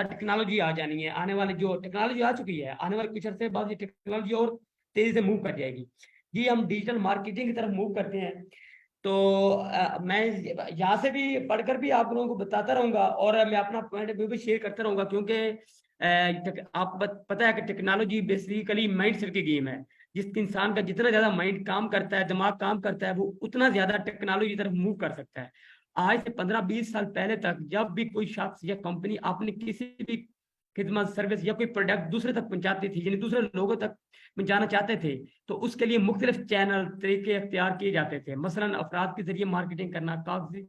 Technology आ जानी है, आने वाली जो टेक्नोलॉजी आ चुकी है, आने वाले कुछ अर्से बाद ये टेक्नोलॉजी और तेजी से मूव कर जाएगी। जी, हम डिजिटल मार्केटिंग की तरफ मूव करते हैं। तो मैं यहाँ से भी पढ़कर भी आप लोगों को बताता रहूंगा और मैं अपना पॉइंट ऑफ व्यू भी शेयर करता रहूंगा, क्योंकि पता है कि टेक्नोलॉजी बेसिकली माइंड सेट की गेम है। जिस इंसान का जितना ज्यादा माइंड काम करता है, दिमाग काम करता है, वो उतना ज्यादा टेक्नोलॉजी की तरफ मूव कर सकता है। आज से 15-20 साल पहले तक जब भी कोई शख्स या कंपनी अपनी किसी भी खिदमत सर्विस या कोई प्रोडक्ट दूसरे तक पहुंचाती थी, यानी दूसरे लोगों तक पहुंचाना चाहते थे, तो उसके लिए मुख्तलिफ चैनल तरीके अख्तियार किए जाते थे। मसलन अफराद के जरिए मार्केटिंग करना, कागजी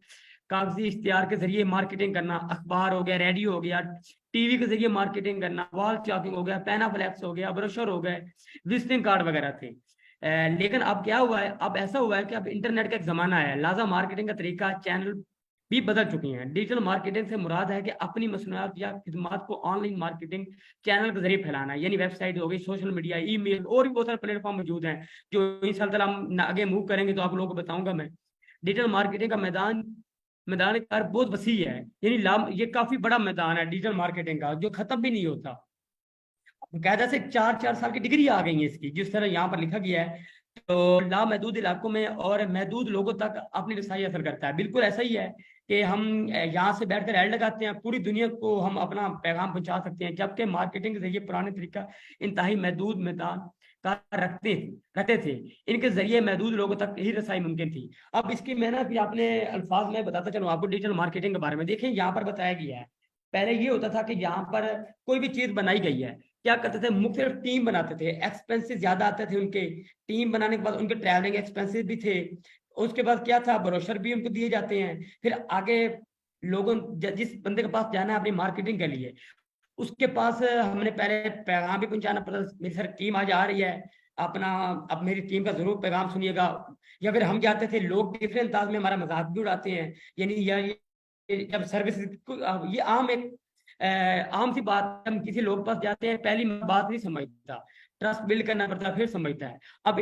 कागजी इश्तिहार के जरिए मार्केटिंग करना, अखबार हो गया, रेडियो हो गया, टीवी के जरिए मार्केटिंग करना, वॉल चॉकिंग हो गया, पैनाफ्लेक्स हो गया, ब्रोशर हो गए, विजिटिंग कार्ड वगैरह थे। लेकिन अब क्या हुआ है, अब ऐसा हुआ है कि अब इंटरनेट का एक जमाना है, लिहाजा मार्केटिंग का तरीका, चैनल भी बदल चुकी हैं। डिजिटल मार्केटिंग से मुराद है कि अपनी मसनूआत या खिदमात को ऑनलाइन मार्केटिंग चैनल के जरिए फैलाना, यानी वेबसाइट हो गई, सोशल मीडिया, ईमेल और भी बहुत सारे प्लेटफॉर्म मौजूद हैं जो इंशाल्लाह हम आगे मूव करेंगे तो आप लोगों को बताऊंगा मैं। डिजिटल मार्केटिंग का मैदान मैदान कार बहुत वसी है, यानी ये काफी बड़ा मैदान है डिजिटल मार्केटिंग का, जो खत्म भी नहीं होता। कायदा से 4-4 साल की डिग्री आ गई है इसकी, जिस तरह यहाँ पर लिखा गया है। तो लामहदूद इलाकों में और महदूद लोगों तक अपनी रसाई हासिल करता है। बिल्कुल ऐसा ही है कि हम यहाँ से बैठकर ऐड लगाते हैं, पूरी दुनिया को हम अपना पैगाम पहुंचा सकते हैं, जबकि मार्केटिंग के जरिए पुराने तरीका इंतहाई महदूद मैदान का रखते थे। इनके जरिए महदूद लोगों तक ही रसाई मुमकिन थी। अब इसकी मैं ना भी अपने अल्फाज में बताता चलूँ आपको डिजिटल मार्केटिंग के बारे में। देखें, यहाँ पर बताया गया है, पहले ये होता था कि यहाँ पर कोई भी चीज बनाई गई है, क्या करते थे, मुख्तलिफ टीम बनाते थे, एक्सपेंसेस ज्यादा आते थे उनके। टीम बनाने के बाद उनके ट्रैवलिंग एक्सपेंसेस भी थे। उसके बाद क्या था, ब्रोशर भी उनको दिए जाते हैं। फिर आगे लोगों जिस बंदे के पास जाना है अपनी मार्केटिंग के लिए, उसके पास हमने पहले पैगाम भी पहुंचाना पड़ता। मेरी सर टीम आज आ रही है, अपना अब मेरी टीम का जरूर पैगाम सुनिएगा। या फिर हम जाते थे, लोग डिफरेंट अंदाज में हमारा मजाक भी उड़ाते हैं, यानी जब सर्विस, ये आम एक आम सी बात है। हम किसी लोग पास जाते हैं, पहली बात नहीं समझता, ट्रस्ट बिल्ड करना पड़ता है, फिर समझता है। अब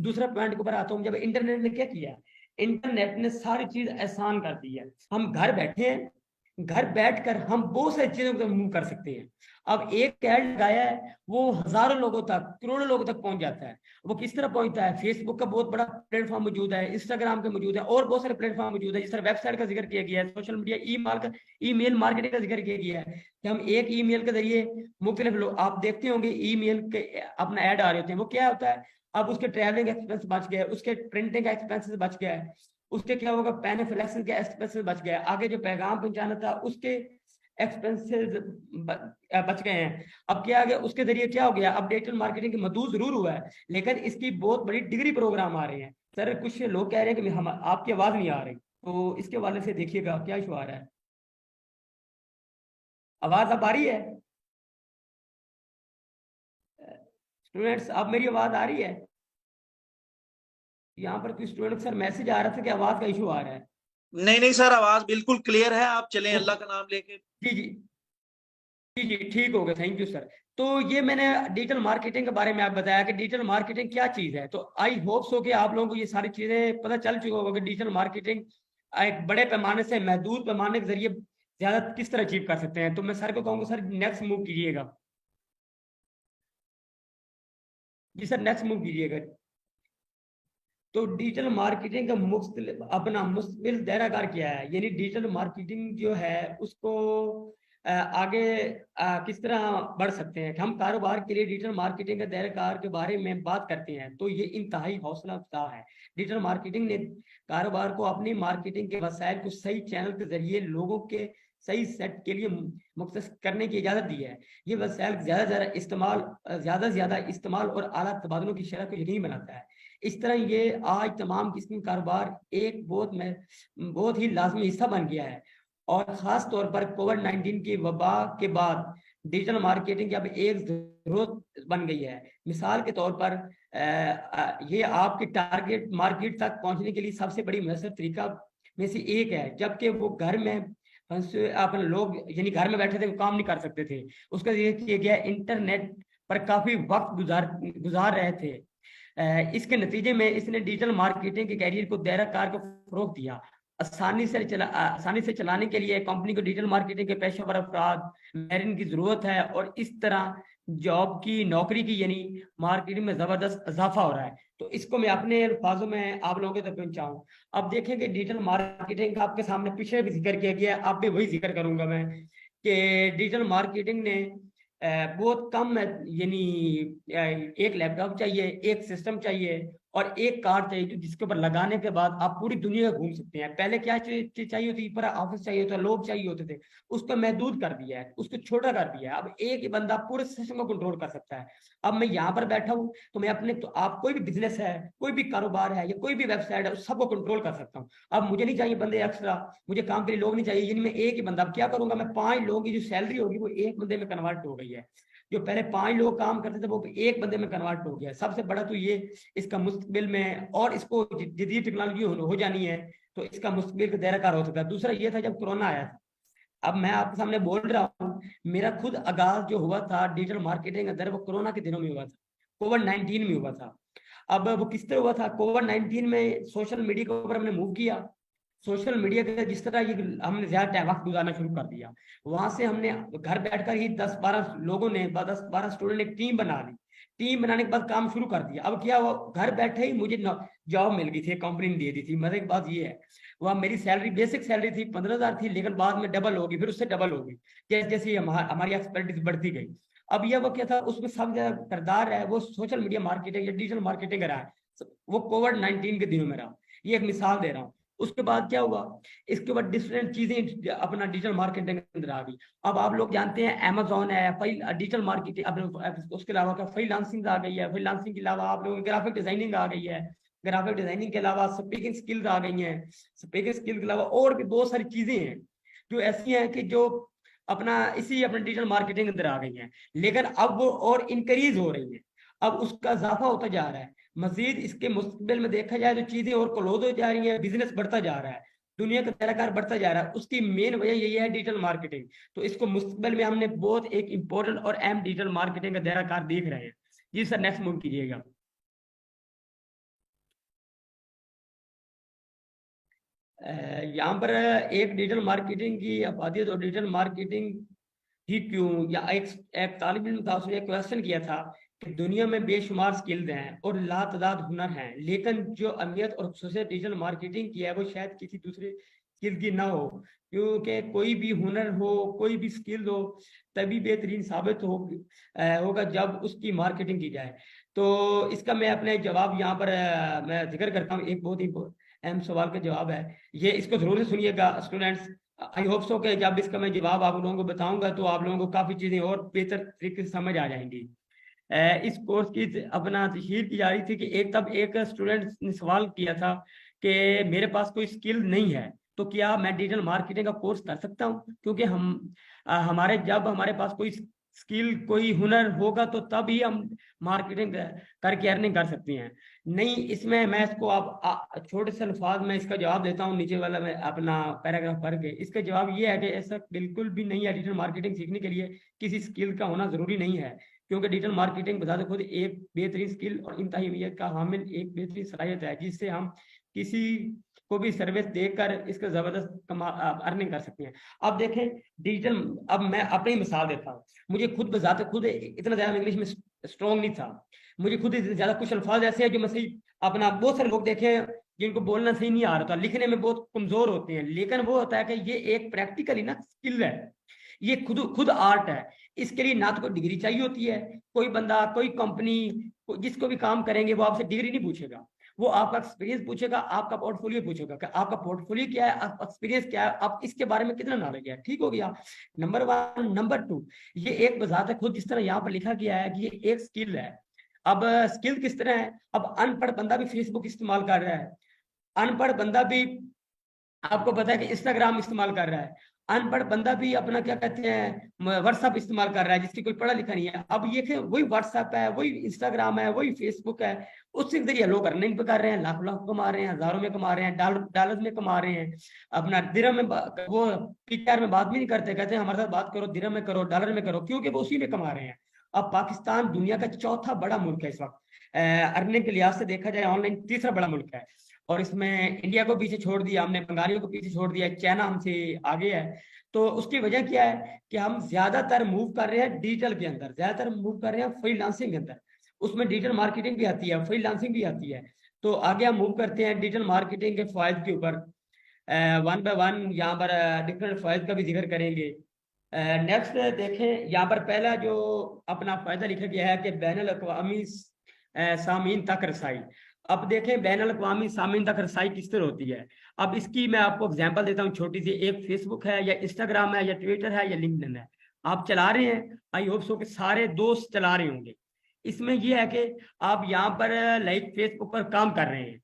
दूसरा पॉइंट के ऊपर आता हूँ, जब इंटरनेट ने क्या किया, इंटरनेट ने सारी चीज आसान कर दी है। हम घर बैठे हैं, घर बैठकर हम बहुत सारी चीजों को मूव कर सकते हैं। अब एक ऐड लगाया है, वो हजारों लोगों तक, करोड़ों लोगों तक पहुंच जाता है। वो किस तरह पहुंचता है, फेसबुक का बहुत बड़ा प्लेटफॉर्म मौजूद है, इंस्टाग्राम का मौजूद है, और बहुत सारे प्लेटफॉर्म मौजूद है। जिस तरह वेबसाइट का जिक्र किया गया है, सोशल मीडिया, ईमेल मार्केटिंग का जिक्र किया गया है कि हम एक ईमेल के जरिए मुख्तलिफ लोग, आप देखते होंगे ईमेल के अपना ऐड आ रहे होते हैं, वो क्या होता है, अब उसके ट्रैवलिंग एक्सपेंस बच गए, उसके प्रिंटिंग का एक्सपेंसेस बच गया है, उसके क्या होगा, पैनाफ्लेक्सिंग के एक्सपेंसेस बच गए, आगे जो पैगाम पहुंचाना था उसके एक्सपेंसेस बच गए हैं। अब क्या आ गया, उसके जरिए क्या हो गया, अब डिजिटल मार्केटिंग की मदू जरूर हुआ है, लेकिन इसकी बहुत बड़ी डिग्री प्रोग्राम आ रहे हैं। सर कुछ लोग कह रहे हैं कि हम आपकी आवाज नहीं आ रही, तो इसके हवाले से देखिएगा क्या इशू आ रहा है। आवाज अब आ रही है स्टूडेंट्स? अब मेरी आवाज आ रही है? यहाँ पर कुछ स्टूडेंट सर मैसेज आ रहा था कि आवाज का इशू आ रहा है। नहीं नहीं सर, आवाज बिल्कुल क्लियर है, आप चलें अल्लाह का नाम लेके। जी जी जी जी, ठीक हो गया, थैंक यू सर। तो ये मैंने डिजिटल मार्केटिंग के बारे में आप बताया कि डिजिटल मार्केटिंग क्या चीज़ है। तो आई होप सो कि आप लोगों को ये सारी चीज़ें पता चल चुकी होगा कि डिजिटल मार्केटिंग एक बड़े पैमाने से महदूद पैमाने के जरिए ज्यादा किस तरह अचीव कर सकते हैं। तो मैं सर को कहूँगा, सर नेक्स्ट मूव कीजिएगा। जी सर, नेक्स्ट मूव कीजिएगा। तो डिजिटल मार्केटिंग का अपना मुस्तकिल दायराकार क्या है, यानी डिजिटल मार्केटिंग जो है उसको आगे किस तरह बढ़ सकते हैं। हम कारोबार के लिए डिजिटल मार्केटिंग के दायराकार के बारे में बात करते हैं तो ये इंतहाई हौसला अफजा है। डिजिटल मार्केटिंग ने कारोबार को अपनी मार्केटिंग के वसाइल को सही चैनल के जरिए लोगों के सही सेट के लिए मुख्तस करने की इजाजत दी है। ये वसाइल ज्यादा से ज्यादा इस्तेमाल और आला तबादलों की शरह को यकीनी बनाता है। इस तरह ये आज तमाम किस्म कारोबार एक बहुत ही लाजमी हिस्सा बन गया है। और ख़ास तौर पर कोविड-19 की वबा के बाद डिजिटल मार्केटिंग की अब एक ज़रूरत बन गई है। मिसाल के तौर पर ये आपकी टारगेट मार्केट तक पहुंचने के लिए सबसे बड़ी मयसर तरीका में से एक है, जबकि वो घर में फंसे अपन लोग यानी घर में बैठे थे, वो काम नहीं कर सकते थे। उसका ये किया गया, इंटरनेट पर काफ़ी वक्त गुजार रहे थे। इसके नतीजे में इसने डिजिटल मार्केटिंग के कैरियर को दायरा कार को फ़रोग़ दिया। आसानी से चलाने के लिए कंपनी को डिजिटल मार्केटिंग के पेशेवर अफराद मेरिन की जरूरत है, और इस तरह जॉब की, नौकरी की यानी मार्केटिंग में जबरदस्त इजाफा हो रहा है। तो इसको मैं अपने अल्फाजों में आप लोगों तक पहुंचाऊं। अब देखेंगे डिजिटल मार्केटिंग का आपके सामने पीछे भी जिक्र किया गया है, अब भी वही जिक्र करूंगा मैं कि डिजिटल मार्केटिंग ने बहुत कम यानी एक लैपटॉप चाहिए, एक सिस्टम चाहिए और एक कार्ड चाहिए, जो जिसके ऊपर लगाने के बाद आप पूरी दुनिया घूम सकते हैं। पहले क्या चीज चाहिए होती, पूरा ऑफिस चाहिए होता, लोग चाहिए होते थे, उसको महदूद कर दिया है, उसको छोटा कर दिया है। अब एक ही बंदा पूरे सिस्टम को कंट्रोल कर सकता है। अब मैं यहाँ पर बैठा हूँ तो मैं अपने, तो आप कोई भी बिजनेस है, कोई भी कारोबार है या कोई भी वेबसाइट है, उस सबको कंट्रोल कर सकता हूँ। अब मुझे नहीं चाहिए बंदे एक्स्ट्रा, मुझे काम के लिए लोग नहीं चाहिए, यानी मैं एक ही बंदा। अब क्या करूंगा मैं, 5 लोगों की जो सैलरी होगी वो एक बंदे में कन्वर्ट हो गई है। जो पहले 5 लोग काम करते थे वो एक बंदे में कन्वर्ट हो गया। सबसे बड़ा तो ये इसका मुस्तकबिल में, और इसको जदीद टेक्नोलॉजी हो जानी है तो इसका मुस्तकबिल का दायराकार हो सकता है। दूसरा ये था जब कोरोना आया था, अब मैं आपके सामने बोल रहा हूँ, मेरा खुद आगाज जो हुआ था डिजिटल मार्केटिंग अंदर, वो कोरोना के दिनों में हुआ था, कोविड-19 में हुआ था। अब वो किस तरह हुआ था, कोविड-19 में सोशल मीडिया के ऊपर हमने मूव किया। सोशल मीडिया के जिस तरह ये हमने ज्यादा टाइम वक्त गुजारना शुरू कर दिया, वहां से हमने घर बैठकर ही 10-12 लोगों ने, 10-12 स्टूडेंट ने एक टीम बना ली। टीम बनाने के बाद काम शुरू कर दिया। अब क्या हुआ, घर बैठे ही मुझे जॉब मिल गई थी, कंपनी ने दे दी थी। मजे की बात ये है, वह मेरी सैलरी, बेसिक सैलरी थी 15,000 थी, लेकिन बाद में डबल होगी, फिर उससे डबल होगी जैसे जैसे हमारी एक्सपर्टीज बढ़ती गई। अब यह वो क्या था, उसमें सब किरदार है वो सोशल मीडिया मार्केटिंग या डिजिटल मार्केटिंग रहा है, वो कोविड-19 के दिनों में रहा। ये एक मिसाल दे रहा हूँ। उसके बाद क्या हुआ, इसके बाद डिफरेंट चीजें अपना डिजिटल मार्केटिंग के अंदर आ गई। अब आप लोग जानते हैं अमेजोन है, डिजिटल मार्केटिंग, उसके अलावा क्या फ्रीलांसिंग आ गई है। फ्रीलांसिंग के अलावा आप लोगों की ग्राफिक डिजाइनिंग आ गई है। ग्राफिक डिजाइनिंग के अलावा स्पीकिंग स्किल्स आ गई हैं। स्पीकिंग स्किल के अलावा और भी बहुत सारी चीजें हैं जो ऐसी हैं कि जो अपने डिजिटल मार्केटिंग के अंदर आ गई हैं। लेकिन अब वो और इंक्रीज हो रही है, अब उसका इजाफा होता जा रहा है। मजीद इसके मुस्तकबिल में देखा जाए तो चीजें और क्लोज हो जा रही हैं, बिजनेस बढ़ता जा रहा है, दुनिया का दायराकार बढ़ता जा रहा है। उसकी मेन वजह यही है डिजिटल मार्केटिंग। तो इसको मुस्तकबिल में हमने बहुत एक इंपॉर्टेंट और अहम डिजिटल मार्केटिंग का दायराकार देख रहे हैं। जी सर, नेक्स्ट मूव कीजिएगा। यहाँ पर एक डिजिटल मार्केटिंग की अफादियत और डिजिटल मार्केटिंग ही क्यों, या एक तालिब इल्म था, उसने एक क्वेश्चन किया था कि दुनिया में बेशुमार स्किल्स हैं और लातादाद हुनर हैं, लेकिन जो अहमियत और खुसूसियत डिजिटल मार्केटिंग की है वो शायद किसी दूसरे स्किल की ना हो। क्योंकि कोई भी हुनर हो, कोई भी स्किल हो, तभी बेहतरीन साबित होगा जब उसकी मार्केटिंग की जाए। तो इसका मैं अपने जवाब यहाँ पर मैं जिक्र करता हूँ। एक बहुत ही अहम सवाल का जवाब है ये, इसको जरूर से सुनिएगा स्टूडेंट्स। आई होप सो कि जब इसका मैं जवाब आप लोगों को बताऊंगा तो आप लोगों को काफी चीजें और बेहतर तरीके से समझ आ जाएंगी। इस कोर्स की अपना तशहीर की जा रही थी कि तब एक स्टूडेंट ने सवाल किया था कि मेरे पास कोई स्किल नहीं है तो क्या मैं डिजिटल मार्केटिंग का कोर्स कर सकता हूँ, क्योंकि जब हमारे पास कोई स्किल, कोई हुनर होगा तो तब ही हम मार्केटिंग करके अर्निंग कर सकते हैं। नहीं, इसमें मैं इसको आप छोटे से अल्फाज में इसका जवाब देता हूँ, नीचे वाला मैं अपना पैराग्राफ पढ़ के। इसका जवाब ये है कि ऐसा बिल्कुल भी नहीं है। डिजिटल मार्केटिंग सीखने के लिए किसी स्किल का होना जरूरी नहीं है, क्योंकि डिजिटल मार्केटिंग बता खुद एक बेहतरीन स्किल और इंतहाई अहमियत का हामिल एक बेहतरीन सलाहियत है, जिससे हम किसी को भी सर्विस देकर इसका जबरदस्त अर्निंग कर सकते हैं। अब देखें डिजिटल, अब मैं अपनी मिसाल देता हूँ। मुझे खुद बजाते खुद इतना ज्यादा इंग्लिश में स्ट्रॉन्ग नहीं था, मुझे खुद ज्यादा कुछ अल्फाज ऐसे हैं जो मैं सही अपना, बहुत सारे लोग देखे हैं जिनको बोलना सही नहीं आ रहा था, लिखने में बहुत कमजोर होते हैं, लेकिन वो होता है कि ये एक प्रैक्टिकली ना स्किल है, ये खुद खुद आर्ट है। इसके लिए ना तो कोई डिग्री चाहिए होती है, कोई बंदा, कोई कंपनी, जिसको भी काम करेंगे वो आपसे डिग्री नहीं पूछेगा, वो आपका एक्सपीरियंस पूछेगा, आपका पोर्टफोलियो पूछेगा कि आपका पोर्टफोलियो क्या है, आपका एक्सपीरियंस क्या है, आप इसके बारे में कितना नॉलेज है। ठीक हो गया, नंबर 1। नंबर 2, ये एक वजाहत है खुद, जिस तरह यहाँ पर लिखा गया है कि ये एक स्किल है। अब स्किल किस तरह है, अब अनपढ़ बंदा भी फेसबुक इस्तेमाल कर रहा है, अनपढ़ बंदा भी आपको पता है कि इंस्टाग्राम इस्तेमाल कर रहा है, अनपढ़ बंदा भी अपना क्या कहते हैं व्हाट्सएप इस्तेमाल कर रहा है, जिसकी कोई पढ़ा लिखा नहीं है। अब ये वही व्हाट्सएप है, वही इंस्टाग्राम है, वही फेसबुक है, उसके जरिए लोग अर्निंग भी कर रहे हैं, लाख लाख कमा रहे हैं, हजारों में कमा रहे हैं, डॉलर में कमा रहे हैं। अपना दिरहम में वो पीआर में बात भी नहीं करते, कहते हैं हमारे साथ बात करो, दिरहम में करो, डॉलर में करो, क्योंकि वो उसी में कमा रहे हैं। अब पाकिस्तान दुनिया का चौथा बड़ा मुल्क है इस वक्त, अर्निंग के लिहाज से देखा जाए ऑनलाइन तीसरा बड़ा मुल्क है। और इसमें इंडिया को पीछे छोड़ दिया हमने, बंगालियों को पीछे छोड़ दिया, चाइना हमसे आगे है। तो उसकी वजह क्या है कि हम ज्यादातर मूव कर रहे हैं डिजिटल के अंदर, ज्यादातर मूव कर रहे हैं फ्रीलांसिंग के अंदर। उसमें डिजिटल मार्केटिंग भी आती है, फ्रीलांसिंग भी आती है। तो आगे हम मूव करते हैं डिजिटल मार्केटिंग के फायदे के ऊपर। वन बाय वन यहाँ पर डिफरेंट फायदे का भी जिक्र करेंगे। नेक्स्ट देखें, यहाँ पर पहला जो अपना फायदा लिखा गया है कि बैनुल अक़वामी सामीन तक रसाई। अब देखें बैनुल अक़वामी सामीन तक रसाई किस तरह होती है। अब इसकी मैं आपको एग्जांपल देता हूँ छोटी सी। एक फेसबुक है या इंस्टाग्राम है या ट्विटर है या लिंक्डइन है, आप चला रहे हैं, आई होप सो कि सारे दोस्त चला रहे होंगे। इसमें यह है कि आप यहाँ पर लाइक फेसबुक पर काम कर रहे हैं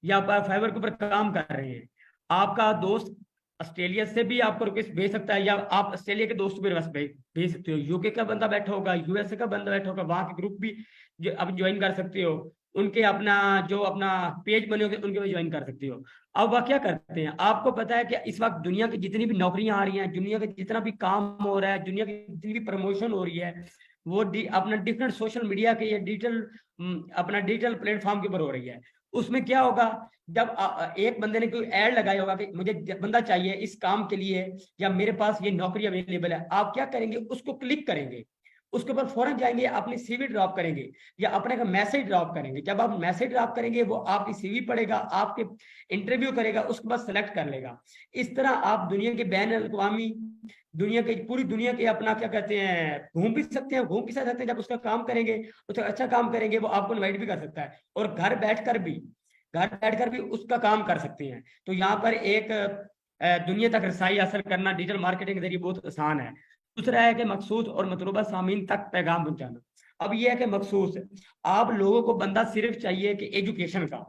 या फाइवर के ऊपर काम कर रहे हैं, आपका दोस्त ऑस्ट्रेलिया से भी आपको रिक्वेस्ट भेज सकता है, या आप ऑस्ट्रेलिया के दोस्त भी रिक्वेस्ट भेज सकते हो। यूके का बंदा बैठा होगा, यूएसए का बंदा बैठा होगा, वहां के ग्रुप भी आप ज्वाइन कर सकते हो। उनके अपना जो अपना पेज बने होंगे उनके भी ज्वाइन कर सकते हो। अब वह क्या करते हैं, आपको पता है कि इस वक्त दुनिया की जितनी भी नौकरियां आ रही हैं, दुनिया का जितना भी काम हो रहा है, दुनिया की जितनी भी प्रमोशन हो रही है, वो अपना डिफरेंट सोशल मीडिया के या डिजिटल अपना डिजिटल प्लेटफॉर्म के ऊपर हो रही है। उसमें क्या होगा, जब एक बंदे ने कोई ऐड लगाया होगा कि मुझे बंदा चाहिए इस काम के लिए या मेरे पास ये नौकरी अवेलेबल है, आप क्या करेंगे, उसको क्लिक करेंगे, उसके ऊपर फौरन जाएंगे, अपनी सीवी ड्रॉप करेंगे या अपने का मैसेज ड्रॉप करेंगे। जब आप मैसेज ड्रॉप करेंगे वो आपकी सीवी पढ़ेगा, आपके इंटरव्यू करेगा, उसके बाद सेलेक्ट कर लेगा। इस तरह आप दुनिया के बैन अवी दुनिया के पूरी दुनिया के अपना क्या कहते हैं घूम भी सकते हैं, घूम भी सकते हैं। जब उसका काम करेंगे, उसका अच्छा काम करेंगे, वो आपको इनवाइट भी कर सकता है और घर बैठकर भी उसका काम कर सकते हैं। तो यहाँ पर एक दुनिया तक रसाई हासिल करना डिजिटल मार्केटिंग के जरिए बहुत आसान है। दूसरा है कि मखसूस और मतलूबा सामीन तक पैगाम पहुंचाना। अब यह है कि मखसूस आप लोगों को बंदा सिर्फ चाहिए कि एजुकेशन का,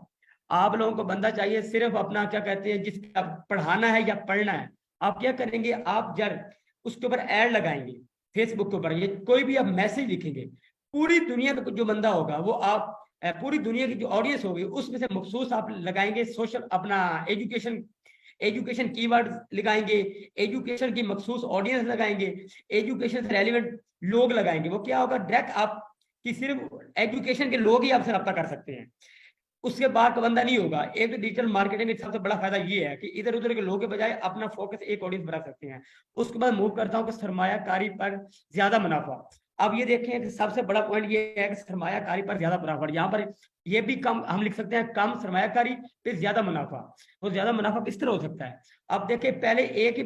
आप लोगों को बंदा चाहिए सिर्फ अपना क्या कहते हैं जिसका पढ़ाना है या पढ़ना है। आप क्या करेंगे, आप जब उसके ऊपर ऐड लगाएंगे फेसबुक के ऊपर, ये कोई भी आप मैसेज लिखेंगे, पूरी दुनिया का जो बंदा होगा वो आप पूरी दुनिया की जो ऑडियंस होगी उसमें से मखसूस आप लगाएंगे सोशल अपना एजुकेशन कीवर्ड लगाएंगे, एजुकेशन की मखसूस ऑडियंस लगाएंगे, एजुकेशन से रेलिवेंट लोग लगाएंगे। वो क्या होगा, डायरेक्ट आप कि सिर्फ एजुकेशन के लोग ही आपसे रब्ता कर सकते हैं, उसके बाद का बंदा नहीं होगा। एक डिजिटल मार्केटिंग का सबसे बड़ा फायदा ये है कि इधर उधर के लोगों के बजाय अपना फोकस एक ऑडियंस बना सकते हैं। उसके बाद मूव करता हूँ कि सरमायाकारी पर ज्यादा मुनाफा। अब ये देखें कि सबसे बड़ा पॉइंट ये है कि सरमायाकारी पर ज्यादा मुनाफा। यहाँ पर ये भी कम हम लिख सकते हैं, कम सरमायाकारी पे ज्यादा मुनाफा। तो ज्यादा मुनाफा किस तरह हो सकता है, अब देखें पहले एक ही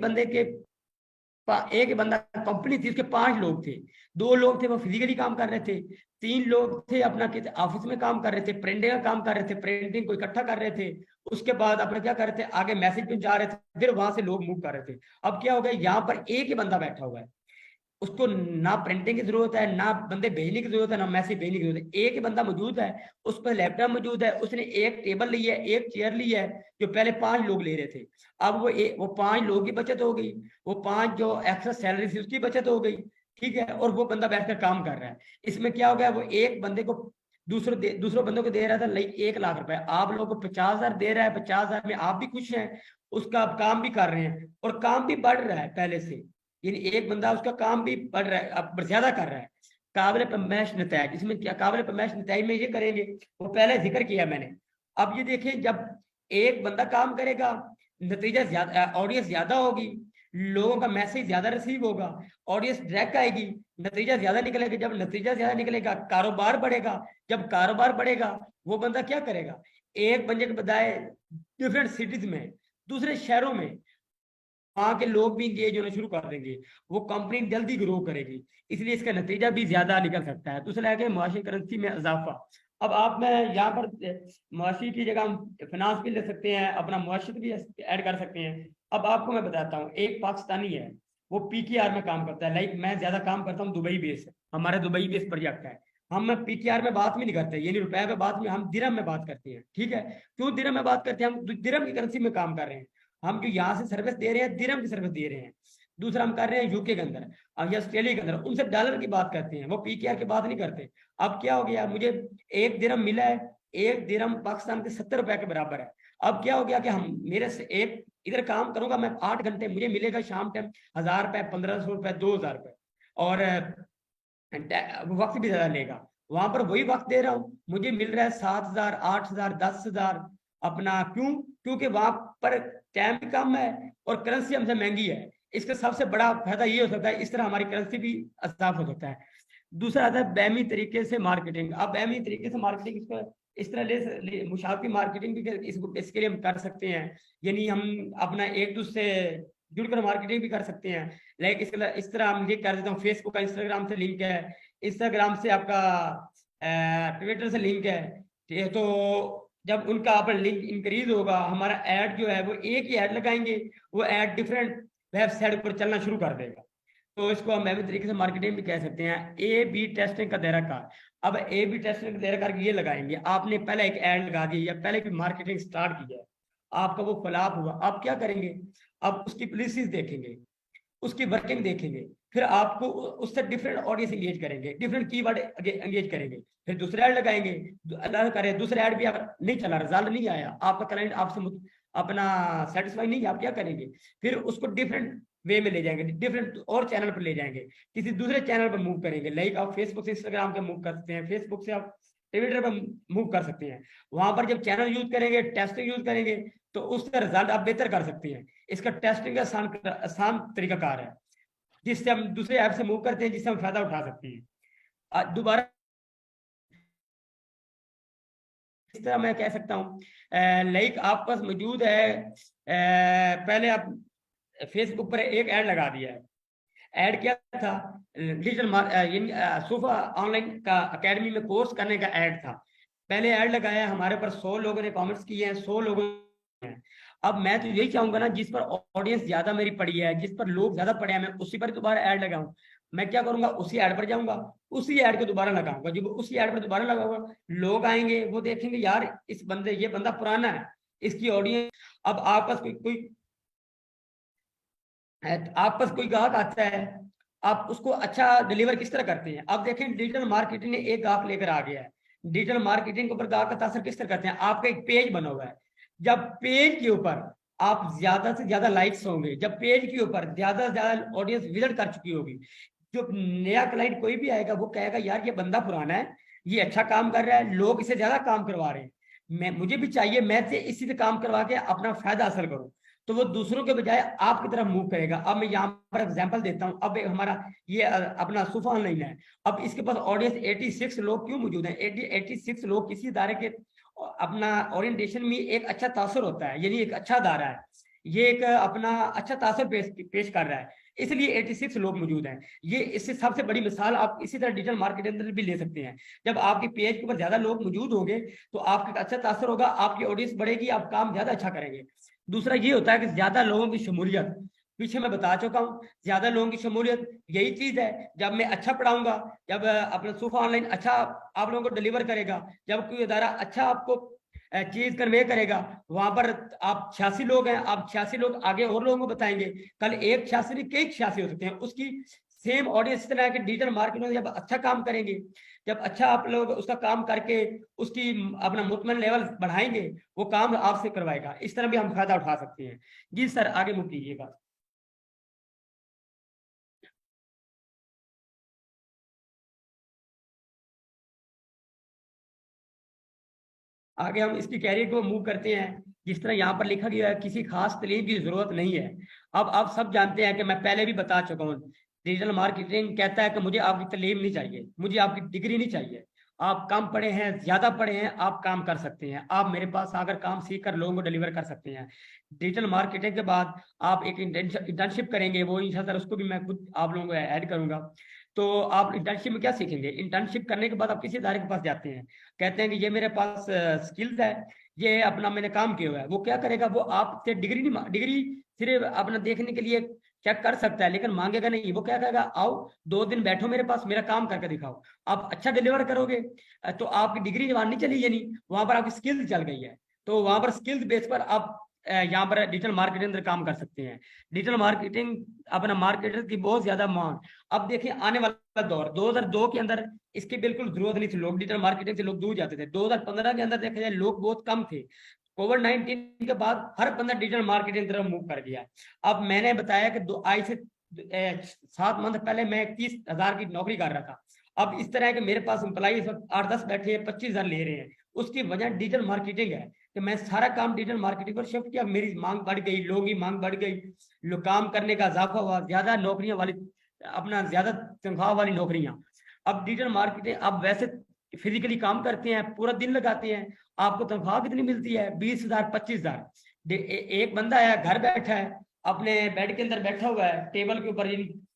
बंदा कंपनी थी, उसके 5 लोग थे, 2 लोग थे वो फिजिकली काम कर रहे थे, 3 लोग थे अपना ऑफिस में काम कर रहे थे, प्रिंटिंग का काम कर रहे थे, प्रिंटिंग को इकट्ठा कर रहे थे, उसके बाद अपने क्या कर रहे थे आगे मैसेज पहुंचा रहे थे, फिर वहां से लोग मूव कर रहे थे। अब क्या हो गया, यहाँ पर एक ही बंदा बैठा हुआ है, उसको ना प्रिंटिंग की जरूरत है, ना बंदे भेजने की जरूरत है, ना मैसेज भेजने की जरूरत है। एक ही बंदा मौजूद है, उस पर लैपटॉप मौजूद है, उसने एक टेबल ली है, एक चेयर ली है, जो पहले 5 लोग ले रहे थे। अब वो 5 लोगों की बचत हो गई, वो 5 जो एक्स्ट्रा सैलरी थी उसकी बचत हो गई, ठीक है, और वो बंदा बैठकर काम कर रहा है। इसमें क्या हो गया, वो एक बंदे को दूसरों बंदों को दे रहा था लाइक 1 लाख रुपए, आप लोगों को 50,000 दे रहा है, 50,000 में आप भी खुश हैं, उसका आप काम भी कर रहे हैं और काम भी बढ़ रहा है पहले से, यानी एक बंदा उसका काम भी बढ़ रहा है, अब ज्यादा कर रहा है। काबिल पैमाइश नतैज, इसमें क्या काबिल पैमाइश नतैज में ये करेंगे, वो पहले जिक्र किया मैंने। अब ये देखें, जब एक बंदा काम करेगा, नतीजा ज्यादा, ऑडियंस ज्यादा होगी, लोगों का मैसेज ज्यादा रिसीव होगा, ऑडियंस डायरेक्ट आएगी, नतीजा ज्यादा निकलेगा। जब नतीजा ज्यादा निकलेगा कारोबार बढ़ेगा, जब कारोबार बढ़ेगा वो बंदा क्या करेगा, एक बंदे के बजाय डिफरेंट सिटीज में, दूसरे शहरों में वहां के लोग भी इंगेज होना शुरू कर देंगे, वो कंपनी जल्दी ग्रो करेगी, इसलिए इसका नतीजा भी ज्यादा निकल सकता है। दूसरा है कि मुआशी करेंसी में इजाफा। अब आप मैं यहाँ पर मुआशी की जगह हम फिनांस भी ले सकते हैं, अपना मुआशियत भी ऐड कर सकते हैं। अब आपको मैं बताता हूँ, एक पाकिस्तानी है, वो पीकेआर में काम करता है, लाइक मैं ज्यादा काम करता हूँ दुबई बेस, हमारा दुबई बेस प्रोजेक्ट है, हम पीकेआर में बात भी नहीं करते, यानी रुपए में बात में, हम दिरहम में बात करते हैं, ठीक है। क्यों दिरहम में बात करते हैं, हम दिरहम की करेंसी में काम कर रहे हैं, हम जो यहाँ से सर्विस दे रहे हैं दिरहम की सर्विस दे रहे हैं। दूसरा हम कर रहे हैं यूके के अंदर या ऑस्ट्रेलिया के अंदर, उनसे डॉलर की बात करते हैं, वो पीकेआर की बात नहीं करते। अब क्या हो गया, मुझे 1 दिरहम मिला है, 1 दिरहम पाकिस्तान के 70 रुपए के बराबर है। अब क्या हो गया कि हम मेरे से एक इधर काम करूंगा मैं 8 घंटे, मुझे मिलेगा शाम टाइम 1000 रुपए, 1500 रुपए, 2000 रुपए, और वक्त भी ज्यादा लेगा। वहां पर वही वक्त दे रहा हूँ, मुझे मिल रहा है 7000, 8000, 10,000, अपना क्यों? क्योंकि वहां पर टाइम भी कम है और करेंसी हमसे महंगी है। इसका सबसे बड़ा फायदा ये हो सकता है, इस तरह हमारी करेंसी भी साफ हो सकता है। दूसरा आता है बैमी तरीके से मार्केटिंग। अब बैमी तरीके से मार्केटिंग इसको इस तरह मुशावरती मार्केटिंग भी इसके लिए हम कर सकते हैं, यानी हम अपना एक दूसरे जुड़कर मार्केटिंग भी कर सकते हैं। लाइक इस तरह हम ये कर देता हूँ, फेसबुक का इंस्टाग्राम से लिंक है, इंस्टाग्राम से आपका ट्विटर से लिंक है, ठीक है। तो जब उनका अपन लिंक इंक्रीज होगा, हमारा ऐड जो है वो एक ही ऐड लगाएंगे, वो ऐड डिफरेंट वेबसाइट पर चलना शुरू कर देगा। तो इसको हम ऐसे तरीके से मार्केटिंग भी कह सकते हैं। ए बी टेस्टिंग का दायरा कार। अब ए बी टेस्टिंग का दायरा कार ये लगाएंगे, आपने पहले एक ऐड लगा दी या पहले भी मार्केटिंग स्टार्ट की है, आपका वो फ्लॉप हुआ, आप क्या करेंगे? आप उसकी पॉलिसीज देखेंगे, उसकी वर्किंग देखेंगे, फिर आपको उससे डिफरेंट ऑडियंस एंगेज करेंगे, डिफरेंट कीवर्ड एंगेज करेंगे, फिर दूसरे ऐड लगाएंगे, अल्लाह करे दूसरे ऐड भी अगर नहीं चला, रिजल्ट नहीं आया, आपका क्लाइंट आपसे अपना सेटिस्फाई नहीं है, आप क्या करेंगे? फिर उसको डिफरेंट वे में ले जाएंगे, डिफरेंट और चैनल पर ले जाएंगे, किसी दूसरे चैनल पर मूव करेंगे। लाइक आप फेसबुक से इंस्टाग्राम पे मूव कर सकते हैं, फेसबुक से आप ट्विटर पर मूव कर सकते हैं। वहां पर जब चैनल यूज करेंगे, टेस्टिंग यूज करेंगे, तो उसका रिजल्ट आप बेहतर कर सकते हैं। इसका टेस्टिंग का आसान तरीकाकार है, जिससे हम दूसरे ऐप से मूव करते हैं, जिससे हम फायदा उठा सकते हैं। दोबारा इस तरह मैं कह सकता हूँ, लाइक आप पास मौजूद है, पहले आप फेसबुक पर एक ऐड लगा दिया है। ऐड क्या था? डिजिटल सोफा ऑनलाइन का अकेडमी में कोर्स करने का ऐड था। पहले ऐड लगाया, हमारे पर 100 लोगों ने कमेंट्स किए हैं, 100 लोगों ने। अब मैं तो यही चाहूंगा ना, जिस पर ऑडियंस ज्यादा मेरी पड़ी है, जिस पर लोग ज्यादा पड़े हैं, मैं उसी पर दोबारा ऐड लगाऊं। मैं क्या करूंगा, उसी ऐड पर जाऊंगा, उसी ऐड को दोबारा लगाऊंगा। जब उसी ऐड पर दोबारा लगाऊंगा, लोग आएंगे, वो देखेंगे यार ये बंदा पुराना है, इसकी ऑडियंस। अब आप पास कोई ग्राहक आता है, आप उसको अच्छा डिलीवर किस तरह करते हैं? अब देखें, डिजिटल मार्केटिंग ने एक ग्राहक लेकर आ गया है। डिजिटल मार्केटिंग के ऊपर ग्राहक का तासर किस तरह करते हैं? आपका एक पेज बना हुआ है, जब पेज के ऊपर आप ज्यादा से ज्यादा लाइक्स होंगे, जब पेज के ऊपर ज्यादा से ज्यादा ऑडियंस विजिट कर चुकी होगी, जो नया क्लाइंट कोई भी आएगा, वो कहेगा यार ये बंदा पुराना है, ये अच्छा काम कर रहा है, लोग इसे ज्यादा काम करवा रहे हैं, मुझे भी चाहिए, मैं इसी से काम करवा के अपना फायदा हासिल करूं। तो वो दूसरों के बजाय आपकी तरफ मूव करेगा। अब मैं यहाँ पर एग्जांपल देता हूँ। अब हमारा ये अपना सूफा ऑनलाइन है, अब इसके पास ऑडियंस 86 लोग क्यों मौजूद हैं? 86 लोग किसी इदारे के अपना ओरिएंटेशन में एक अच्छा तासर होता है, यानी एक अच्छा अदारा है, ये एक अपना अच्छा तासर पेश कर रहा है, इसलिए 86 लोग मौजूद हैं। ये इससे सबसे बड़ी मिसाल आप इसी तरह डिजिटल मार्केटिंग अंदर भी ले सकते हैं। जब आपके पेज के ऊपर ज्यादा लोग मौजूद होंगे, तो आपका अच्छा तासर होगा, आपकी ऑडियंस बढ़ेगी, आप काम ज्यादा अच्छा करेंगे। दूसरा ये होता है कि ज्यादा लोगों की शमूलियत, पीछे मैं बता चुका हूँ, ज्यादा लोगों की शमूलियत यही चीज है। जब मैं अच्छा पढ़ाऊंगा, जब अपना सूफा ऑनलाइन अच्छा आप लोगों को डिलीवर करेगा, जब कोई इदारा अच्छा आपको चीज कन्वे करेगा, वहां पर आप 86 लोग हैं, आप 86 लोग आगे और लोगों को बताएंगे, कल एक 86 नहीं कई 86 हो सकते हैं, उसकी सेम ऑडियंस। इस तरह के डिजिटल मार्केटिंग में जब अच्छा काम करेंगे, जब अच्छा आप लोग उसका काम करके उसकी अपना मुतमईन लेवल बढ़ाएंगे, वो काम आपसे करवाएगा। इस तरह भी हम फायदा उठा सकते हैं। जी सर, आगे मूव कीजिएगा। आगे हम इसकी कैरियर को मूव करते हैं। जिस तरह यहाँ पर लिखा गया है, किसी खास तालीम की जरूरत नहीं है। अब आप सब जानते हैं कि मैं पहले भी बता चुका हूँ, डिजिटल मार्केटिंग कहता है कि मुझे आपकी तालीम नहीं चाहिए, मुझे आपकी डिग्री नहीं चाहिए। आप कम पढ़े हैं, ज्यादा पढ़े हैं, आप काम कर सकते हैं, आप मेरे पास आकर काम सीख कर लोगों को डिलीवर कर सकते हैं। डिजिटल मार्केटिंग के बाद आप एक इंटर्नशिप करेंगे, वो इंशाल्लाह उसको भी मैं खुद आप लोगों को ऐड करूंगा। तो आप इंटर्नशिप में क्या सीखेंगे? इंटर्नशिप करने के बाद आप किसी इदारे के पास जाते हैं, कहते हैं कि ये मेरे पास स्किल्स है, ये अपना मैंने काम किया हुआ है। वो क्या करेगा, वो आपसे डिग्री सिर्फ अपना देखने के लिए चेक कर सकता है, लेकिन मांगेगा नहीं। वो क्या कहेगा, आओ 2 दिन बैठो मेरे पास, मेरा काम करके दिखाओ। आप अच्छा डिलीवर करोगे तो आपकी डिग्री जवान नहीं चली, यानी वहां पर आपकी स्किल्स चल गई है। तो वहां पर स्किल्स बेस पर आप यहाँ पर डिजिटल मार्केटिंग अंदर काम कर सकते हैं। डिजिटल मार्केटिंग अपना मार्केटर की बहुत ज्यादा मांग। अब देखिए आने वाला दौर 2002 के अंदर इसकी बिल्कुल जरूरत नहीं थी, लोग डिजिटल मार्केटिंग से लोग दूर जाते थे। 2015 के अंदर देखा जाए लोग बहुत कम थे। कोविड-19 के बाद हर बंदा डिजिटल मार्केटिंग तरफ मूव कर गया। अब मैंने बताया कि आज से 7 मंथ पहले मैं 30,000 की नौकरी कर रहा था। अब इस तरह है कि मेरे पास एम्प्लॉई 8-10 बैठे हैं, 25,000 ले रहे हैं। उसकी वजह डिजिटल मार्केटिंग है। कि मैं सारा काम डिजिटल मार्केटिंग पर शिफ्ट किया, मेरी मांग बढ़ गई, लोगों की मांग बढ़ गई, लोग काम करने का इजाफा हुआ, ज्यादा नौकरियां वाली, अपना ज्यादा तनख्वाह वाली नौकरियां। अब डिजिटल मार्केटिंग, आप वैसे फिजिकली काम करते हैं, पूरा दिन लगाते हैं, आपको तनख्वाह कितनी मिलती है? 20,000 25,000। एक बंदा है घर बैठा है, अपने बेड के अंदर बैठा हुआ है, टेबल के ऊपर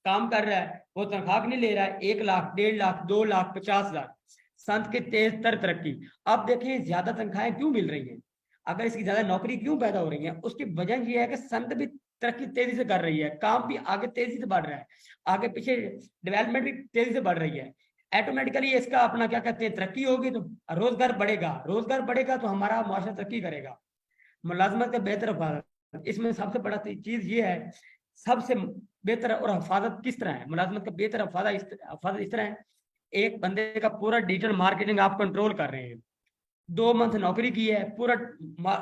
काम कर रहा है, वो तनख्वाह नहीं ले रहा है, 1 लाख 1.5 लाख 2 लाख 50,000। संत के तेज तर तरक्की। अब देखें ज्यादा तनख्वाहें क्यों मिल रही हैं, अगर इसकी ज्यादा नौकरी क्यों पैदा हो रही है, उसकी वजह यह है कि संत भी तरक्की तेजी से कर रही है, काम भी आगे तेजी से बढ़ रहा है, आगे पीछे डेवलपमेंट भी तेजी से बढ़ रही है। ऑटोमेटिकली इसका अपना क्या कहते हैं, तरक्की होगी तो रोजगार बढ़ेगा, रोजगार बढ़ेगा तो हमारा मुआशरा तरक्की करेगा। मुलाजमत का बेहतर हिफाजत, इसमें सबसे बड़ा चीज ये है, सबसे बेहतर और हिफाजत किस तरह है, मुलाजमत का बेहतर हिफाजत इस तरह है, एक बंदे का पूरा डिजिटल मार्केटिंग आप कंट्रोल कर रहे हैं, 2 मंथ नौकरी की है, पूरा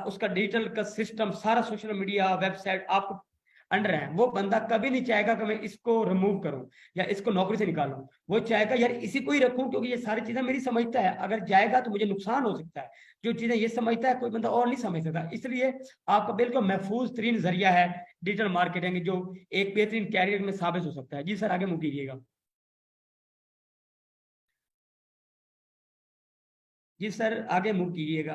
उसका डिजिटल का सिस्टम, सारा सोशल मीडिया वेबसाइट आपको अंडर है, वो बंदा कभी नहीं चाहेगा कि मैं इसको रिमूव करूं या इसको नौकरी से निकालूं, वो चाहेगा यार इसी को ही रखूं क्योंकि ये सारी चीजें मेरी समझता है, अगर जाएगा तो मुझे नुकसान हो सकता है, जो चीजें ये समझता है कोई बंदा और नहीं समझ सकता, इसलिए आपका बिल्कुल महफूज तरीन जरिया है डिजिटल मार्केटिंग, जो एक बेहतरीन कैरियर में साबित हो सकता है। जी सर, आगे मूव कीजिएगा। जी सर, आगे मूव कीजिएगा।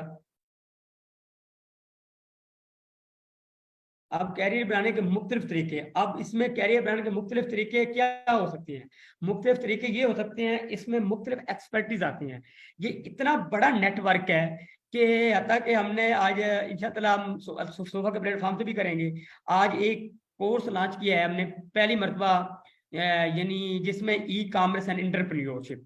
अब कैरियर बनाने के मुख्तलिफ तरीके, अब इसमें कैरियर बनाने के मुख्तलिफ तरीके क्या हो सकते हैं? मुख्तलिफ तरीके ये हो सकते हैं, इसमें मुख्तलिफ एक्सपर्टीज आती हैं, ये इतना बड़ा नेटवर्क है कि हता कि हमने आज इंशाअल्लाह हम सोफा के प्लेटफॉर्म से भी करेंगे, आज एक कोर्स लॉन्च किया है हमने पहली मरतबा, यानी जिसमें e commerce and entrepreneurship,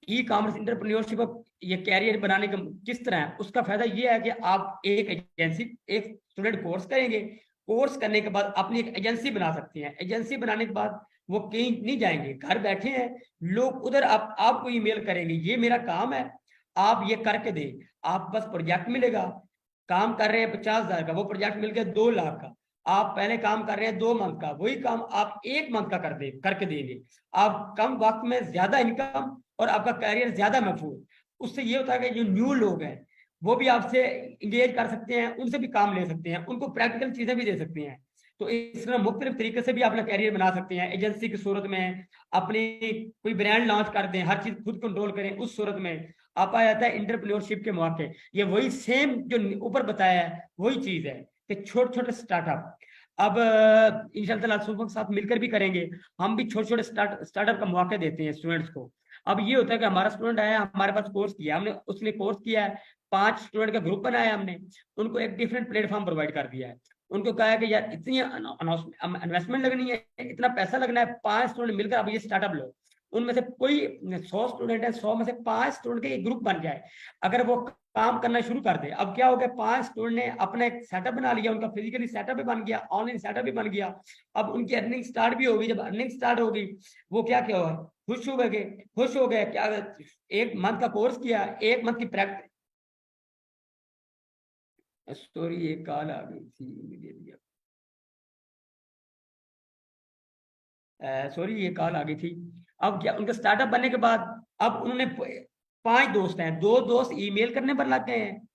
e commerce entrepreneurship ये कैरियर बनाने का किस तरह है, उसका फायदा ये है कि आप एक एजेंसी, एक स्टूडेंट कोर्स करेंगे, कोर्स करने के बाद अपनी एक एजेंसी बना सकते हैं, एजेंसी बनाने के बाद वो कहीं नहीं जाएंगे, घर बैठे हैं लोग, उधर आपको ईमेल करेंगे, ये मेरा काम है आप ये करके दें, आप बस प्रोजेक्ट मिलेगा, काम कर रहे हैं 50,000 का, वो प्रोजेक्ट मिल गया 2 लाख का, आप पहले काम कर रहे हैं 2 मंथ का, वही काम आप 1 मंथ का करके देंगे, आप कम वक्त में ज्यादा इनकम और आपका कैरियर ज्यादा महफूज। उससे ये होता है कि जो न्यू लोग हैं वो भी आपसे इंगेज कर सकते हैं, उनसे भी काम ले सकते हैं, उनको प्रैक्टिकल चीजें भी दे सकते हैं, तो इस तरह मुख्तलिफ तरीके से भी अपना कैरियर बना सकते हैं। एजेंसी की सूरत में अपनी कोई ब्रांड लॉन्च कर दें, हर चीज खुद कंट्रोल करें, उस सूरत में आप आ जाता है इंटरप्रेन्योरशिप के मौके। ये वही सेम जो ऊपर बताया है वही चीज है कि छोटे छोटे स्टार्टअप, अब इंशाल्लाह सुबह के साथ मिलकर भी करेंगे, हम भी छोटे छोटे स्टार्टअप का मौका देते हैं स्टूडेंट्स को। अब ये होता है कि हमारा स्टूडेंट आया, हमारे पास कोर्स किया हमने, उसने कोर्स किया है, 5 स्टूडेंट का ग्रुप बनाया हमने, उनको एक डिफरेंट प्लेटफॉर्म प्रोवाइड कर दिया है, उनको कहा है कि यार इतनी इन्वेस्टमेंट लगनी है, इतना पैसा लगना है, 5 स्टूडेंट मिलकर अब ये स्टार्टअप लो, उनमें से कोई 100 स्टूडेंट है, 100 में से 5 स्टूडेंट के एक ग्रुप बन जाए, अगर वो काम करना शुरू कर दे, अब क्या हो गया, 5 स्टूडेंट ने अपना एक सेटअप बना लिया, उनका फिजिकली सेटअप भी बन गया, ऑनलाइन सेटअप भी बन गया, अब उनकी अर्निंग स्टार्ट भी होगी, जब अर्निंग स्टार्ट होगी वो क्या क्या हुआ, खुश हो गए क्या, 1 मंथ का कोर्स किया, 1 मंथ की प्रैक्टिस, सॉरी ये कॉल आ गई थी, सॉरी ये कॉल आ गई थी। अब क्या, उनका स्टार्टअप बनने के बाद अब उन्होंने 5 दोस्त हैं, 2 दोस्त ईमेल करने पर लग गए हैं,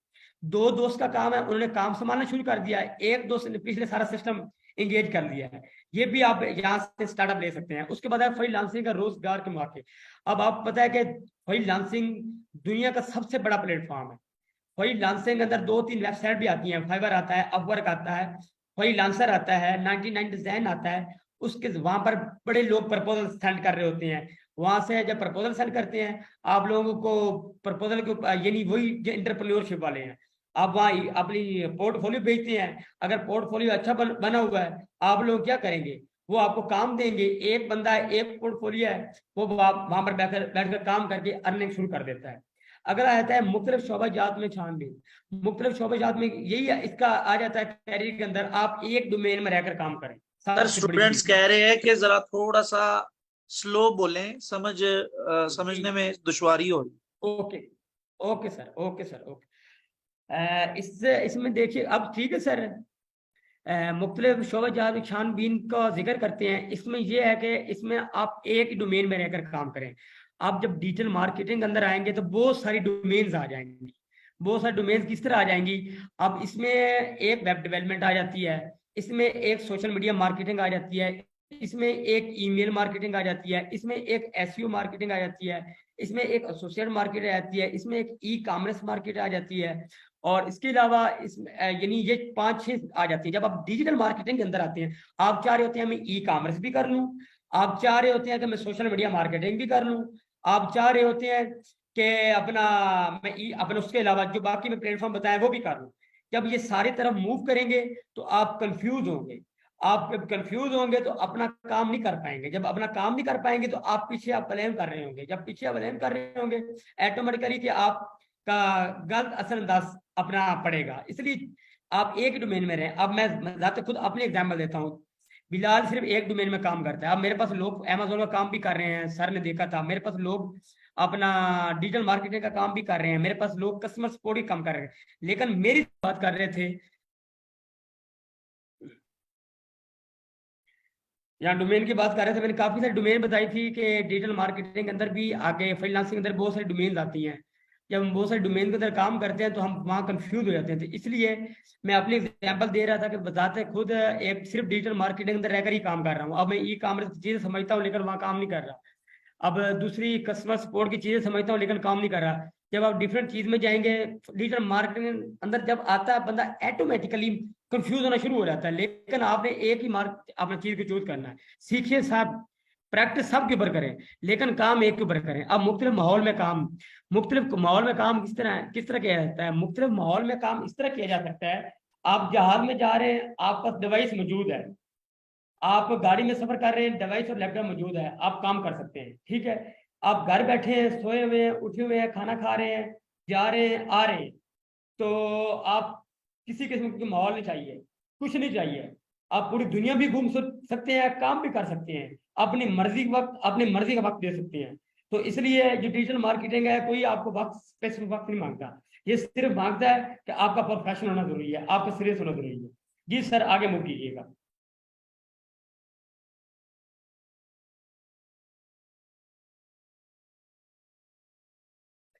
2 दोस्त का काम है उन्होंने काम संभालना शुरू कर दिया है, एक दोस्त ने पिछले सारा सिस्टम इंगेज कर लिया है, ये भी आप यहाँ से स्टार्टअप ले सकते हैं। उसके बाद है फ्रीलांसिंग का रोजगार के मौके। अब आप पता है कि फ्रीलांसिंग दुनिया का सबसे बड़ा प्लेटफॉर्म है, फ्रीलांसिंग के अंदर 2-3 वेबसाइट भी आती हैं, फाइवर आता है, अपवर्क आता है, फ्रीलांसर आता है, 99 डिजाइन आता है, उसके वहां पर बड़े लोग प्रपोजल सेंड कर रहे होते हैं, वहां से जब प्रपोजल सेंड करते हैं आप लोगों को प्रपोजल के यानी वही जो एंटरप्रेन्योरशिप वाले हैं, आप वहाँ अपनी पोर्टफोलियो भेजते हैं, अगर पोर्टफोलियो अच्छा बना हुआ है आप लोग क्या करेंगे, वो आपको काम देंगे, एक बंदा है, एक पोर्टफोलियो है, वो वहां पर बैठकर काम करके अर्निंग शुरू कर देता है। अगर आता है मुख्तलिफ शोबाजात में छानबीन, मुख्तलिफ शोबाजात में यही इसका आ जाता है कैरियर के अंदर, आप एक डोमेन में रहकर काम करें। सर स्टूडेंट्स कह रहे हैं कि जरा थोड़ा सा स्लो बोलें, समझने में दुश्वारी हो रही। Okay okay sir, okay sir, okay. इसमें देखिए, अब ठीक है सर, मुख्तलिफ शोबाजात छानबीन का जिक्र करते हैं, इसमें यह है कि इसमें आप एक डोमेन में रहकर काम करें। आप जब डिजिटल मार्केटिंग अंदर आएंगे तो बहुत सारी डोमेन्स आ जाएंगी, बहुत सारे डोमेन किस तरह आ जाएंगी। अब इसमें एक वेब डेवलपमेंट आ जाती है, इसमें एक सोशल मीडिया मार्केटिंग आ जाती है, इसमें एक ईमेल मार्केटिंग आ जाती है, इसमें एक एसईओ मार्केटिंग आ जाती है, इसमें एक एसोसिएट मार्केट आ जाती है, इसमें एक ई कॉमर्स मार्केट आ जाती है। और इसके अलावा इसमें यानी ये 5-6 आ जाती है। जब आप डिजिटल मार्केटिंग के अंदर आते हैं, आप चाह रहे होते हैं मैं ई कॉमर्स भी कर लूँ, आप चाह रहे होते हैं कि मैं सोशल मीडिया मार्केटिंग भी कर लूँ, आप चाह रहे होते हैं कि अपना मैं अपना उसके अलावा जो बाकी मैं प्लेटफॉर्म बताया वो भी कर लूँ। जब ये सारी तरफ मूव करेंगे तो आप कंफ्यूज होंगे। आप जब कंफ्यूज होंगे तो अपना काम नहीं कर पाएंगे। जब अपना काम नहीं कर पाएंगे तो आप पीछे आप ब्लेम कर रहे होंगे। जब पीछे आप ब्लेम कर रहे होंगे ऑटोमेटिकली कि आपका गलत असरअंदाज अपना पड़ेगा। इसलिए आप एक डोमेन में रहें। अब मैं जाते खुद अपने एग्जाम्पल देता हूँ। बिलाल सिर्फ एक डोमेन में काम करता है। अब मेरे पास लोग अमेजोन का काम भी कर रहे हैं, सर ने देखा था। मेरे पास लोग अपना डिजिटल मार्केटिंग का काम भी कर रहे हैं, मेरे पास लोग कस्टमर सपोर्ट भी काम कर रहे हैं। लेकिन मेरी बात कर रहे थे, यहाँ डोमेन की बात कर रहे थे, मैंने काफी सारी डोमेन बताई थी कि डिजिटल मार्केटिंग के अंदर भी आगे फ्रीलांसिंग के अंदर बहुत सारी डोमेन आती हैं। जब हम बहुत सारे डोमेन के अंदर काम करते हैं तो हम वहाँ कंफ्यूज हो जाते हैं। तो इसलिए मैं अपने एग्जांपल दे रहा था कि बताते खुद एक सिर्फ डिजिटल मार्केटिंग के अंदर रहकर ही काम कर रहा हूँ। अब मैं ई कॉमर्स की चीजें समझता हूँ लेकिन वहाँ काम नहीं कर रहा। अब दूसरी कस्टमर सपोर्ट की चीजें समझता हूँ लेकिन काम नहीं कर रहा। जब आप डिफरेंट चीज में जाएंगे, डिजिटल मार्केटिंग अंदर जब आता है बंदा ऑटोमेटिकली कंफ्यूज होना शुरू हो जाता है। लेकिन आपने एक ही मार्क अपना चीज को चूज करना है। सीखिए साहब, प्रैक्टिस सब के ऊपर करें लेकिन काम एक के ऊपर करें। अब मुख्तलिफ माहौल में काम किस तरह किया जाता है। मुख्तलिफ माहौल में काम इस तरह किया जा सकता है। आप जहाज में जा रहे हैं, आपका डिवाइस मौजूद है, आप गाड़ी में सफर कर रहे हैं, डिवाइस और लैपटॉप मौजूद है, आप काम कर सकते हैं, ठीक है। आप घर बैठे हैं, सोए हुए हैं, उठे हुए हैं, खाना खा रहे हैं, जा रहे हैं, आ रहे हैं, तो आप किसी किस्म की माहौल नहीं चाहिए, कुछ नहीं चाहिए। आप पूरी दुनिया भी घूम सकते हैं, काम भी कर सकते हैं, अपनी मर्जी का वक्त दे सकते हैं। तो इसलिए जो डिजिटल मार्केटिंग है, कोई आपको वक्त स्पेसिफिक वक्त नहीं मांगता। ये सिर्फ मांगता है कि आपका प्रोफेशन होना जरूरी है, आपका सीरियस होना जरूरी है। जी सर, आगे मूव कीजिएगा।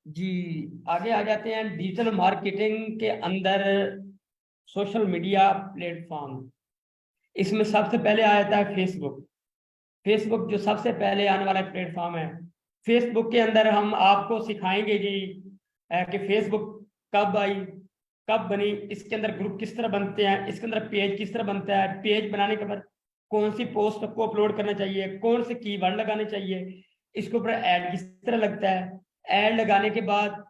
जी, आगे आ जाते हैं डिजिटल मार्केटिंग के अंदर सोशल मीडिया प्लेटफॉर्म। इसमें सबसे पहले आ जाता है फेसबुक। फेसबुक जो सबसे पहले आने वाला प्लेटफॉर्म है। फेसबुक के अंदर हम आपको सिखाएंगे जी कि फेसबुक कब आई, कब बनी, इसके अंदर ग्रुप किस तरह बनते हैं, इसके अंदर पेज किस तरह बनता है, पेज बनाने के बाद कौन सी पोस्ट को अपलोड करना चाहिए, कौन से कीवर्ड लगाने चाहिए, इसके ऊपर ऐड किस तरह लगता है, ऐड लगाने के बाद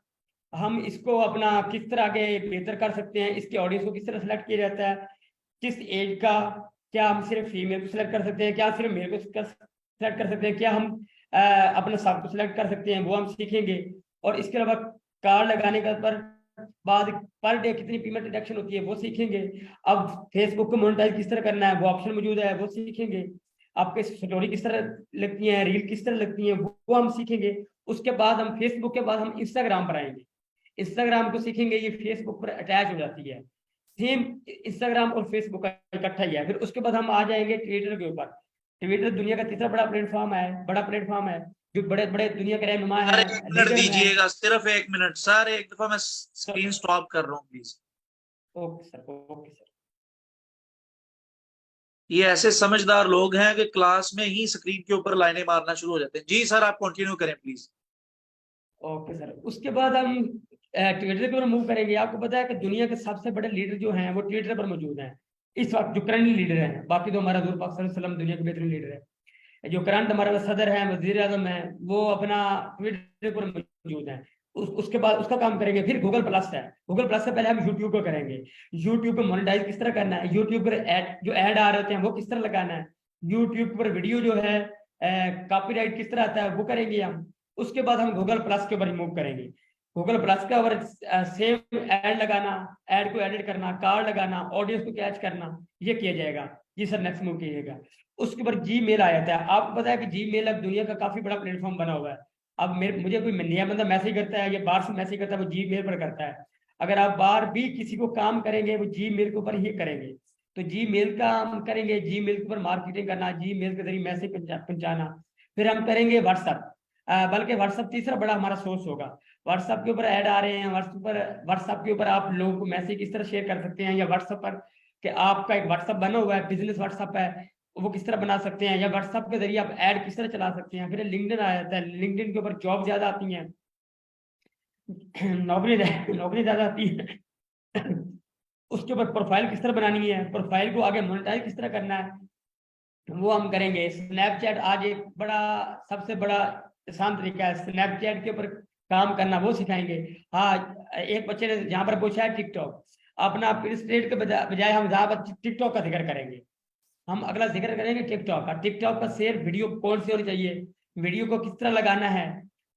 हम इसको अपना किस तरह आगे बेहतर कर सकते हैं, इसके ऑडियंस को किस तरह सेलेक्ट किया जाता है, किस एज का, क्या हम सिर्फ फीमेल को सिलेक्ट कर सकते हैं, क्या सिर्फ मेल को सिलेक्ट कर सकते हैं, क्या हम अपने सब को सिलेक्ट कर सकते हैं, वो हम सीखेंगे। और इसके अलावा कार्ड लगाने का बाद पर डे कितनी पेमेंट डिडक्शन होती है वो सीखेंगे। अब फेसबुक को मोनेटाइज किस तरह करना है वो ऑप्शन मौजूद है, वो सीखेंगे। आपके स्टोरी किस तरह लगती है, रील किस तरह लगती है, वो हम सीखेंगे। उसके बाद हम फेसबुक के बाद हम इंस्टाग्राम पर आएंगे। इंस्टाग्राम को सीखेंगे, ये फेसबुक पर अटैच हो जाती है। सेम इंस्टाग्राम और फेसबुक का इकट्ठा ही है। फिर उसके बाद हम आ जाएंगे ट्विटर के ऊपर। ट्विटर दुनिया का तीसरा बड़ा प्लेटफॉर्म है, जो बड़े बड़े दुनिया के रहनुमा सर हैं, एक मिनट लीडर हैं। दीजिएगा, सिर्फ एक मिनट सर, एक दफा मैं स्क्रीन स्टॉप कर रहा हूँ please. Okay sir, okay sir. ये ऐसे समझदार लोग हैं कि क्लास में ही स्क्रीन के ऊपर लाइनें मारना शुरू हो जाते हैं। जी सर, आप कंटिन्यू करें प्लीज। ओके सर, उसके बाद हम ट्विटर के ऊपर मूव करेंगे। आपको पता है कि दुनिया के सबसे बड़े लीडर जो हैं वो ट्विटर पर मौजूद हैं इस वक्त, जो करंट लीडर हैं। बाकी तो हमारा हजूर पाक सल्लल्लाहु अलैहि वसल्लम दुनिया के बेहतरीन लीडर है। जो करंट हमारे सदर हैं, वजीर आजम है, वो अपना ट्विटर पर मौजूद है। उसके बाद उसका काम करेंगे। फिर गूगल प्लस है। गूगल प्लस से पहले हम यूट्यूब को करेंगे। यूट्यूब पे मोनेटाइज किस तरह करना है, यूट्यूब पर जो ऐड आ रहे होते हैं वो किस तरह लगाना है, यूट्यूब पर वीडियो जो है कॉपीराइट किस तरह आता है वो करेंगे हम। उसके बाद हम गूगल प्लस के ऊपर मूव करेंगे। गूगल प्लस के ऊपर सेम ऐड लगाना, ऐड को एडिट करना, कार्ड लगाना, ऑडियंस को कैच करना, ये किया जाएगा। जी सर, नेक्स्ट मूव कीजिएगा। उसके ऊपर जी मेल आ जाता है। आपको पता है कि जी मेल अब दुनिया का काफी बड़ा प्लेटफॉर्म बना हुआ है। अब मुझे कोई नया बंदा मैसेज करता है या बाहर से मैसेज करता है, वो जी मेल पर करता है। अगर आप बाहर भी किसी को काम करेंगे वो जी मेल के ऊपर ही करेंगे। तो जी मेल का हम करेंगे, जी मेल के ऊपर मार्केटिंग करना, जी मेल के जरिए मैसेज पहुंचाना। फिर हम करेंगे व्हाट्सएप। बल्कि व्हाट्सअप तीसरा बड़ा हमारा सोर्स होगा। व्हाट्सअप के ऊपर ऐड आ रहे हैं, व्हाट्सअप के ऊपर आप लोगों को मैसेज किस तरह शेयर कर सकते हैं, या व्हाट्सअप पर कि आपका एक व्हाट्सअप बना हुआ है, बिजनेस व्हाट्सअप है, वो किस तरह बना सकते हैं, या व्हाट्सअप के जरिए आप ऐड किस तरह चला सकते हैं। फिर लिंक्डइन आ जाता है, लिंक्डइन के ऊपर जॉब ज्यादा आती हैं, नौकरी नौकरी ज्यादा आती है। उसके ऊपर प्रोफाइल किस तरह बनानी है, प्रोफाइल को आगे मोनेटाइज किस तरह करना है, वो हम करेंगे। स्नैपचैट आज एक बड़ा, सबसे बड़ा आसान तरीका है स्नैपचैट के ऊपर काम करना, वो सिखाएंगे। हाँ, एक बच्चे ने जहाँ पर पूछा है टिकटॉक, अपना स्टेट के बजाय हम जहाँ पर टिकटॉक का जिक्र करेंगे। हम अगला जिक्र करेंगे टिकटॉक का। टिकटॉक पर शेयर वीडियो कौन सी होनी चाहिए, वीडियो को किस तरह लगाना है।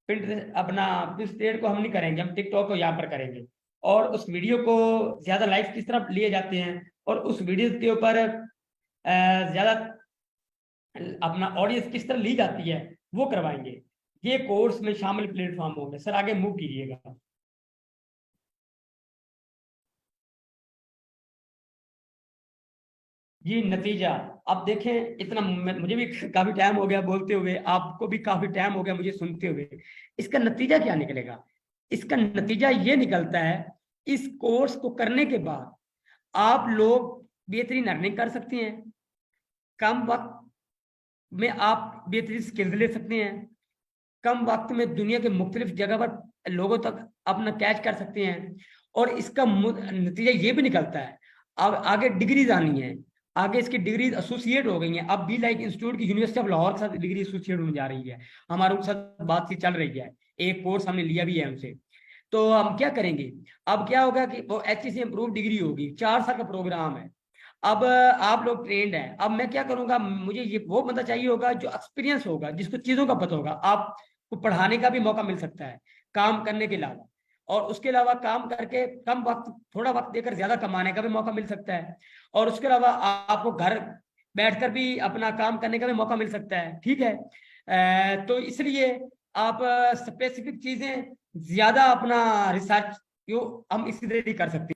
प्रिंट अपना स्टेट को हम नहीं करेंगे, हम टिकटॉक को यहाँ पर करेंगे। और उस वीडियो को ज्यादा लाइक्स किस तरह लिए जाते हैं, और उस वीडियो के ऊपर ज्यादा अपना ऑडियंस किस तरह ली जाती है, वो करवाएंगे। ये कोर्स में शामिल प्लेटफॉर्म होंगे। सर आगे मूव कीजिएगा। ये नतीजा, अब देखें, इतना मुझे भी काफी टाइम हो गया बोलते हुए, आपको भी काफी टाइम हो गया मुझे सुनते हुए। इसका नतीजा क्या निकलेगा? इसका नतीजा ये निकलता है, इस कोर्स को करने के बाद आप लोग बेहतरीन अर्निंग कर सकते हैं, कम वक्त में आप बेहतरीन स्किल्स ले सकते हैं, कम वक्त में दुनिया के मुख्तलिफ जगह पर लोगों तक अपना कैच कर सकते हैं। और इसका नतीजा ये भी निकलता है, अब आगे डिग्रीज आनी है, आगे इसकी डिग्रीज एसोसिएट हो गई हैं। अब भी लाइक इंस्टीट्यूट की यूनिवर्सिटी ऑफ लाहौर के साथ डिग्री एसोसिएट होने जा रही है, हमारे उनके साथ बातचीत चल रही है, एक कोर्स हमने लिया भी है उनसे। तो हम क्या करेंगे, अब क्या होगा कि वो HEC इम्प्रूव डिग्री होगी, 4 साल का प्रोग्राम है। अब आप लोग ट्रेंड हैं, अब मैं क्या करूंगा, मुझे ये वो बंदा चाहिए होगा जो एक्सपीरियंस होगा, जिसको चीजों का पता होगा। आपको पढ़ाने का भी मौका मिल सकता है काम करने के अलावा, और उसके अलावा काम करके कम वक्त, थोड़ा वक्त देकर ज्यादा कमाने का भी मौका मिल सकता है। और उसके अलावा आपको घर बैठकर भी अपना काम करने का भी मौका मिल सकता है। ठीक है, तो इसलिए आप स्पेसिफिक चीजें ज्यादा अपना रिसर्च, हम इसी तरह कर सकते हैं।